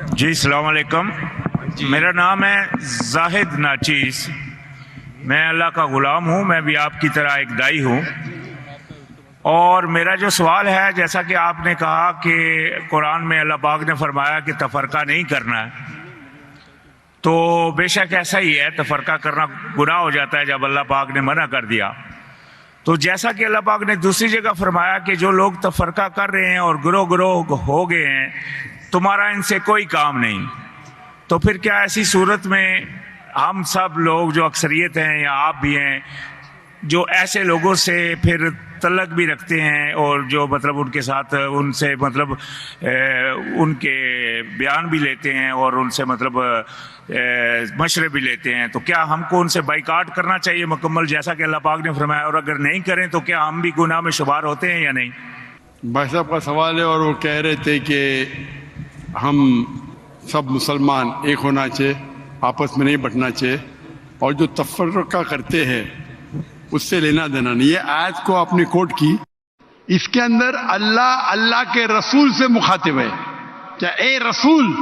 جی السلام علیکم. میرا نام ہے زاہد ناچیز. میں اللہ کا غلام ہوں. میں بھی آپ کی طرح ایک دائی ہوں. اور میرا جو سوال ہے، جیسا کہ آپ نے کہا کہ قرآن میں اللہ پاک نے فرمایا کہ تفرقہ نہیں کرنا ہے، تو بے شک ایسا ہی ہے. تفرقہ کرنا گناہ ہو جاتا ہے جب اللہ پاک نے منع کر دیا. تو جیسا کہ اللہ پاک نے دوسری جگہ فرمایا کہ جو لوگ تفرقہ کر رہے ہیں اور گروہ گروہ ہو گئے ہیں، تمہارا ان سے کوئی کام نہیں. تو پھر کیا ایسی صورت میں ہم سب لوگ جو اکثریت ہیں یا آپ بھی ہیں، جو ایسے لوگوں سے پھر تعلق بھی رکھتے ہیں اور جو مطلب ان کے ساتھ ان سے مطلب ان کے بیان بھی لیتے ہیں اور ان سے مطلب مشورے بھی لیتے ہیں، تو کیا ہم کو ان سے بائیکاٹ کرنا چاہیے مکمل جیسا کہ اللہ پاک نے فرمایا؟ اور اگر نہیں کریں تو کیا ہم بھی گناہ میں شمار ہوتے ہیں یا نہیں؟ بھائی صاحب کا سوال ہے اور وہ کہہ رہے تھے کہ ہم سب مسلمان ایک ہونا چاہیے، آپس میں نہیں بٹنا چاہیے، اور جو تفرقہ کرتے ہیں اس سے لینا دینا نہیں. یہ آیت کو آپ نے کوٹ کی، اس کے اندر اللہ کے رسول سے مخاطب ہے. کیا اے رسول،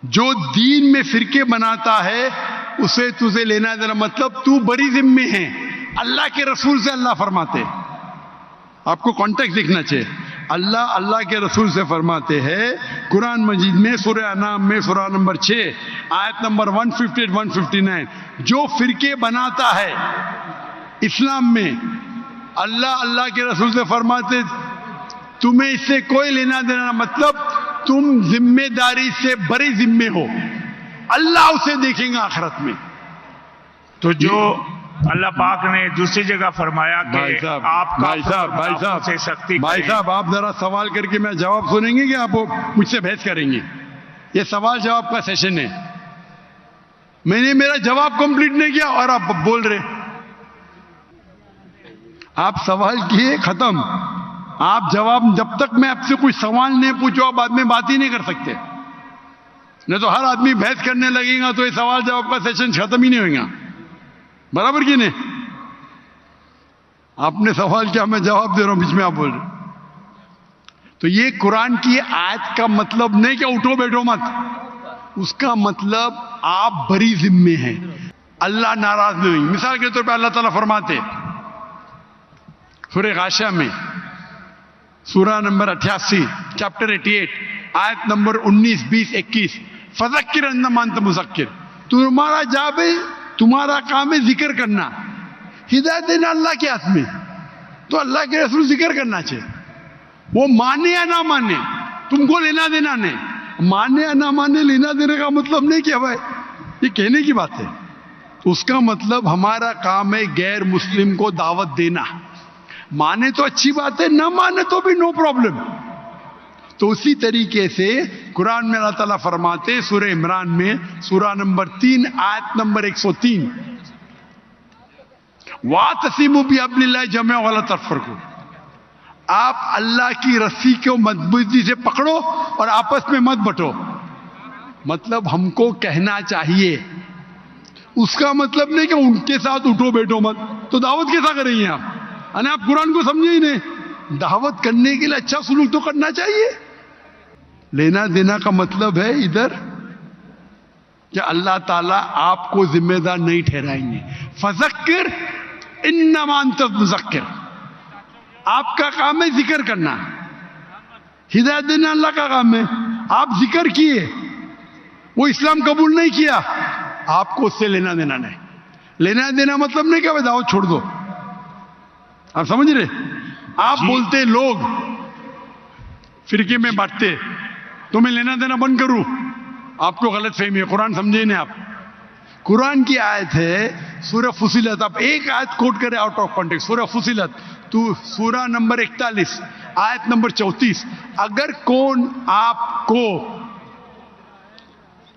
جو دین میں فرقے بناتا ہے اسے تجھے لینا دینا، مطلب تو بڑی ذمہ ہے. اللہ کے رسول سے اللہ فرماتے، آپ کو کانٹیکٹ دیکھنا چاہیے. اللہ کے رسول سے فرماتے ہیں قرآن مجید میں سورہ انعام میں سورہ نمبر 6 آیت نمبر 158-159، جو فرقے بناتا ہے اسلام میں، اللہ کے رسول سے فرماتے تمہیں اس سے کوئی لینا دینا، مطلب تم ذمہ داری سے بڑی ذمہ ہو، اللہ اسے دیکھیں گا آخرت میں. تو جو اللہ پاک نے دوسری جگہ فرمایا کہ آپ بھائی صاحب آپ ذرا سوال کر کے میں جواب سنیں گے کہ آپ مجھ سے بحث کریں گے؟ یہ سوال جواب کا سیشن ہے. میں نے میرا جواب کمپلیٹ نہیں کیا اور آپ بول رہے. آپ سوال کیے ختم. آپ جواب، جب تک میں آپ سے کوئی سوال نہیں پوچھو آپ بعد میں بات ہی نہیں کر سکتے. نہیں تو ہر آدمی بحث کرنے لگے گا تو یہ سوال جواب کا سیشن ختم ہی نہیں ہوگا. برابر کی نہیں؟ آپ نے سوال کیا، میں جواب دے رہا ہوں، بیچ میں آپ بول رہے. تو یہ قرآن کی آیت کا مطلب نہیں کہ اٹھو بیٹھو مت. اس کا مطلب آپ بڑی ذمہ ہیں، اللہ ناراض نہیں ہوئی. مثال کے طور پہ اللہ تعالیٰ فرماتے سورہ غاشیہ میں سورہ نمبر 88 چیپٹر 88 آیت نمبر 19، 20، 21، فذکر انما انت مذکر، تمہارا جاب ہے، تمہارا کام ہے ذکر کرنا. ہدایت دینا اللہ کے ہاتھ میں. تو اللہ کے رسول ذکر کرنا چاہیے. وہ مانے یا نہ مانے تم کو لینا دینا نہیں. مانے یا نہ مانے لینا دینے کا مطلب نہیں کہ بھائی یہ کہنے کی بات ہے. اس کا مطلب ہمارا کام ہے غیر مسلم کو دعوت دینا. مانے تو اچھی بات ہے، نہ مانے تو بھی نو پرابلم. تو اسی طریقے سے قرآن میں اللہ تعالیٰ فرماتے سورہ عمران میں سورہ نمبر 3 آیت نمبر 103، وَاعْتَصِمُوا بِحَبْلِ اللَّهِ جَمِيعًا وَلَا تَفَرَّقُوا، آپ اللہ کی رسی کو مضبوطی سے پکڑو اور آپس میں مت بٹو. مطلب ہم کو کہنا چاہیے، اس کا مطلب نہیں کہ ان کے ساتھ اٹھو بیٹھو مت. تو دعوت کیسا کریں گے آپ؟ یعنی آپ قرآن کو سمجھے ہی نہیں. دعوت کرنے کے لیے اچھا سلوک تو کرنا چاہیے. لینا دینا کا مطلب ہے ادھر کہ اللہ تعالیٰ آپ کو ذمہ دار نہیں ٹھہرائیں گے. فذکر انما انت مذکر، آپ کا کام ہے ذکر کرنا. ہدایت دینا اللہ کا کام ہے. آپ ذکر کیے، وہ اسلام قبول نہیں کیا، آپ کو اس سے لینا دینا نہیں. لینا دینا مطلب نہیں کہ دعوت چھوڑ دو. آپ سمجھ رہے؟ آپ بولتے لوگ فرقے میں بانٹتے تو میں لینا دینا بند کروں، آپ کو غلط فہمی ہے. قرآن سمجھے نہیں آپ. قرآن کی آیت ہے سورہ فصلت، آپ ایک آیت کوٹ کریں آؤٹ آف کانٹیکسٹ. سورہ فصلت تو سورہ نمبر 41 آیت نمبر 34، اگر کون آپ کو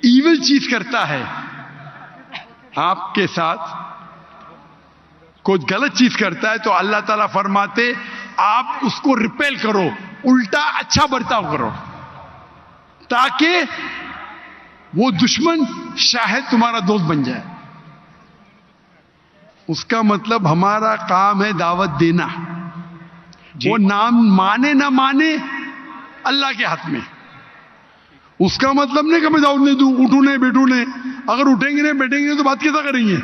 ایول چیز کرتا ہے، آپ کے ساتھ کوئی غلط چیز کرتا ہے، تو اللہ تعالیٰ فرماتے آپ اس کو ریپیل کرو، الٹا اچھا برتاؤ کرو، تاکہ وہ دشمن شاید تمہارا دوست بن جائے. اس کا مطلب ہمارا کام ہے دعوت دینا. وہ نام مانے نہ مانے اللہ کے ہاتھ میں. اس کا مطلب نہیں کہ میں دعوت نہیں دوں, اٹھوں نہیں بیٹھوں نہیں. اگر اٹھیں گے نہیں بیٹھیں گے نہیں تو بات کیسا کریں گے؟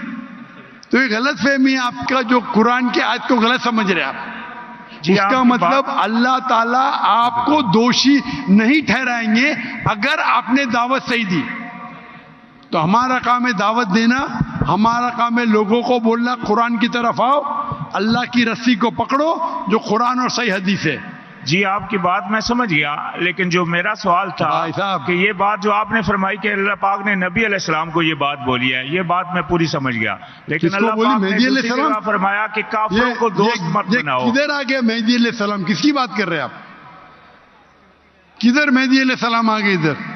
تو یہ غلط فہمی ہے آپ کا, جو قرآن کی آیت کو غلط سمجھ رہے آپ. جی اس کا مطلب اللہ تعالیٰ آپ کو دوشی نہیں ٹھہرائیں گے اگر آپ نے دعوت صحیح دی. تو ہمارا کام ہے دعوت دینا, ہمارا کام ہے لوگوں کو بولنا قرآن کی طرف آؤ, اللہ کی رسی کو پکڑو جو قرآن اور صحیح حدیث ہے. جی آپ کی بات میں سمجھ گیا, لیکن جو میرا سوال تھا بھائی صاحب, کہ یہ بات جو آپ نے فرمائی کہ اللہ پاک نے نبی علیہ السلام کو یہ بات بولی ہے, یہ بات میں پوری سمجھ گیا, لیکن کس کو اللہ بولی؟ پاک نے مہدی علیہ دوسری السلام؟ جگہ فرمایا کہ کافروں کو دوست مت بناؤ. کدھر آ گیا مہدی علیہ السلام؟ کس کی بات کر رہے ہیں آپ؟ کدھر مہدی علیہ السلام آ گئے ادھر؟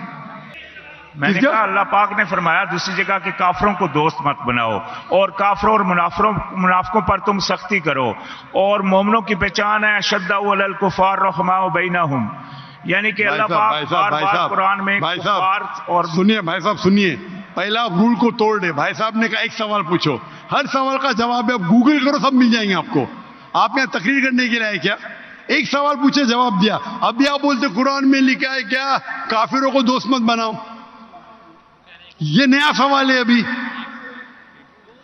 میں نے کہا اللہ پاک نے فرمایا دوسری جگہ کہ کافروں کو دوست مت بناؤ, اور کافروں اور منافقوں پر تم سختی کرو, اور مومنوں کی پہچان ہے اشداء علی الکفار رحماء بینہم. یعنی کہ اللہ پاک بار بار قرآن میں کفار اور سنیے بھائی صاحب سنیے, پہلا رول کو توڑ دے. بھائی صاحب نے کہا ایک سوال پوچھو, ہر سوال کا جواب ہے, گوگل کرو سب مل جائیں گے آپ کو. آپ یہاں تقریر کرنے کے لیے آئے کیا؟ ایک سوال پوچھے جواب دیا. ابھی آپ بولتے قرآن میں لکھا ہے کیا کافروں کو دوست مت بناؤ؟ یہ نیا سوال ہے, ابھی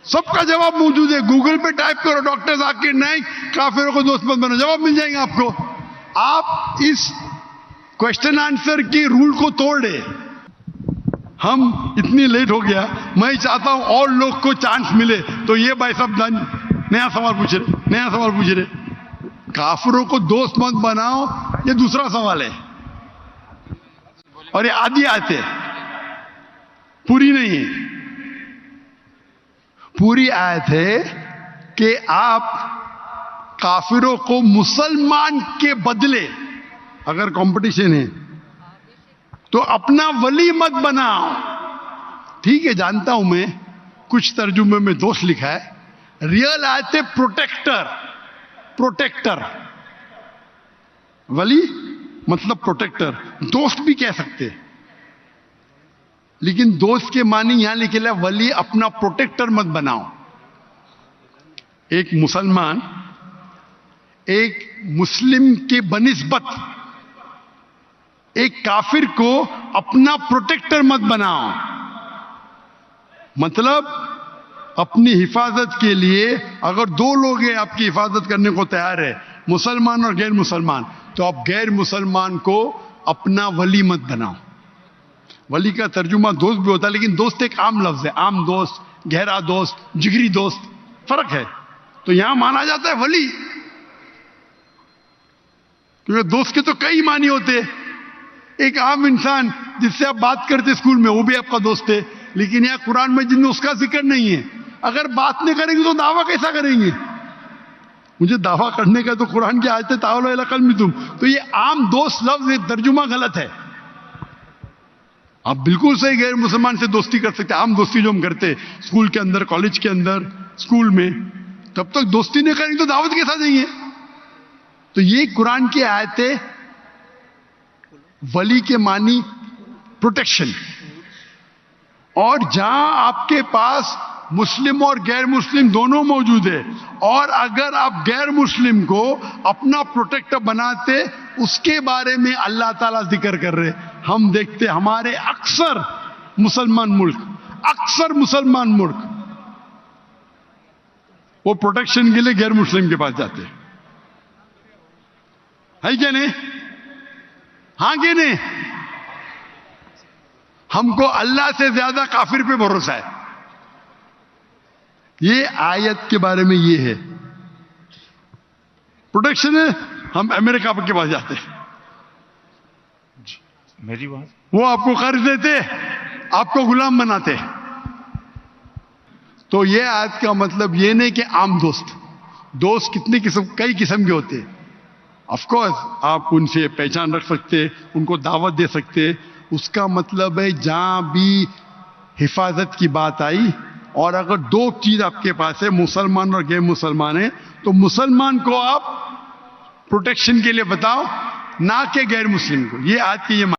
سب کا جواب موجود ہے, گوگل پہ ٹائپ کرو ڈاکٹر ذاکر نائک کافروں کو دوست مت بناؤ, جواب مل جائیں گے آپ کو. آپ اس کوشچن آنسر کی رول کو توڑ دے. ہم اتنی لیٹ ہو گیا, میں چاہتا ہوں اور لوگ کو چانس ملے. تو یہ بھائی صاحب نیا سوال پوچھ رہے, کافروں کو دوست مت بناؤ, یہ دوسرا سوال ہے, اور یہ آدھی آیت ہے, پوری نہیں ہے. پوری آیت ہے کہ آپ کافروں کو مسلمان کے بدلے, اگر کمپٹیشن ہے تو اپنا ولی مت بناؤ. ٹھیک ہے جانتا ہوں میں, کچھ ترجمے میں دوست لکھا ہے, ریئل آیت ہے پروٹیکٹر. ولی مطلب پروٹیکٹر, دوست بھی کہہ سکتے, لیکن دوست کے معنی یہاں لکھے ہے ولی اپنا پروٹیکٹر مت بناؤ. ایک مسلمان ایک مسلم کے بنسبت ایک کافر کو اپنا پروٹیکٹر مت بناؤ. مطلب اپنی حفاظت کے لیے اگر دو لوگ ہیں آپ کی حفاظت کرنے کو تیار ہے, مسلمان اور غیر مسلمان, تو آپ غیر مسلمان کو اپنا ولی مت بناؤ. ولی کا ترجمہ دوست بھی ہوتا ہے, لیکن دوست ایک عام لفظ ہے, عام دوست, گہرا دوست, جگری دوست, فرق ہے. تو یہاں مانا جاتا ہے ولی, کیونکہ دوست کے تو کئی معنی ہوتے. ایک عام انسان جس سے آپ بات کرتے اسکول میں, وہ بھی آپ کا دوست ہے, لیکن یہاں قرآن میں جن میں اس کا ذکر نہیں ہے. اگر بات نہیں کریں گے تو دعویٰ کیسا کریں گے؟ مجھے دعویٰ کرنے کا تو قرآن کی آیت ہے تعالوا الی قلبکم. تو یہ عام دوست لفظ ترجمہ غلط ہے. آپ بالکل صحیح غیر مسلمان سے دوستی کر سکتے, عام دوستی جو ہم کرتے اسکول کے اندر, کالج کے اندر, اسکول میں, تب تک دوستی نہیں کریں گے تو دعوت کیسا دیں گے؟ تو یہ قرآن کی آیت ہے. ولی کے معنی پروٹیکشن, اور جہاں آپ کے پاس مسلم اور غیر مسلم دونوں موجود ہے, اور اگر آپ غیر مسلم کو اپنا پروٹیکٹر بناتے, اس کے بارے میں اللہ تعالیٰ ذکر کر رہے. ہم دیکھتے ہمارے اکثر مسلمان ملک وہ پروٹیکشن کے لیے غیر مسلم کے پاس جاتے ہے کیا نہیں؟ ہاں کہ نہیں؟ ہم کو اللہ سے زیادہ کافر پہ بھروسہ ہے. یہ آیت کے بارے میں یہ ہے, پروٹیکشن ہے, ہم امریکہ کے پاس جاتے ہیں, میری بات, وہ آپ کو قرض دیتے, آپ کو غلام بناتے. تو یہ آیت کا مطلب یہ نہیں کہ عام دوست کئی قسم کے ہوتے. آف کورس آپ ان سے پہچان رکھ سکتے, ان کو دعوت دے سکتے. اس کا مطلب ہے جہاں بھی حفاظت کی بات آئی, اور اگر دو چیز آپ کے پاس ہے, مسلمان اور غیر مسلمان ہے, تو مسلمان کو آپ پروٹیکشن کے لیے بتاؤ, نہ کہ غیر مسلم کو. یہ آج کی یہ